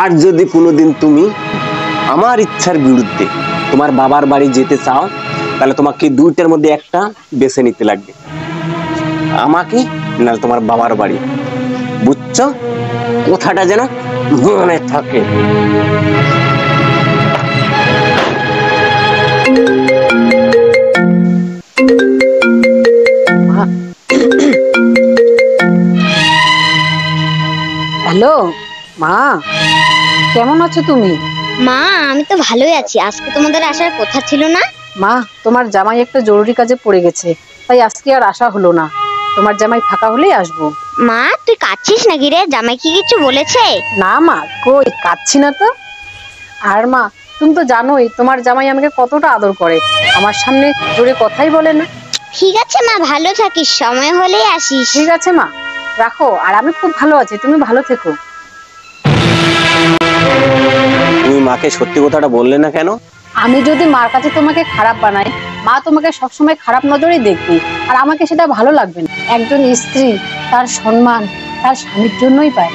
আর যদি কোনোদিন তুমি আমার ইচ্ছার বিরুদ্ধে তোমার বাবার বাড়ি যেতে চাও, তাহলে তোমাকে দুইটার মধ্যে একটা বেছে নিতে লাগবে, আমাকে না তোমার বাবার বাড়ি। বুঝছো? কথাটা যেন মনে থাকে। হ্যালো মা, কেমন আছো তুমি? মা আমি তো ভালোই আছি। আজকে তোমাদের আসার কথা ছিল না? মা, তোমার জামাই একটা জরুরি কাজে পড়ে গেছে, তাই আজকে আর আসা হলো না। তোমার জামাই ফাঁকা হলেই আসবো। মা তুই কাঁদছিস নাকি রে? জামাই কি কিছু বলেছে? না মা, কই কাঁদছি না তো। আর মা, তুমি তো জানোই তোমার জামাই আমাকে কতটা আদর করে, আমার সামনে জোরে কথাই বলে না। ঠিক আছে মা, ভালো থাকিস, সময় হলেই আসিস। ঠিক আছে মা, রাখো। আর আমি খুব ভালো আছি, তুমি ভালো থেকো। তুমি মাকে সত্যি কথাটা বললে না কেন? আমি যদি মার কাছে তোমাকে খারাপ বানাই, মা তোমাকে সবসময় খারাপ নজরেই দেখবে, আর আমাকে সেটা ভালো লাগবে না। একজন স্ত্রী তার সম্মান তার স্বামীর জন্যই পায়।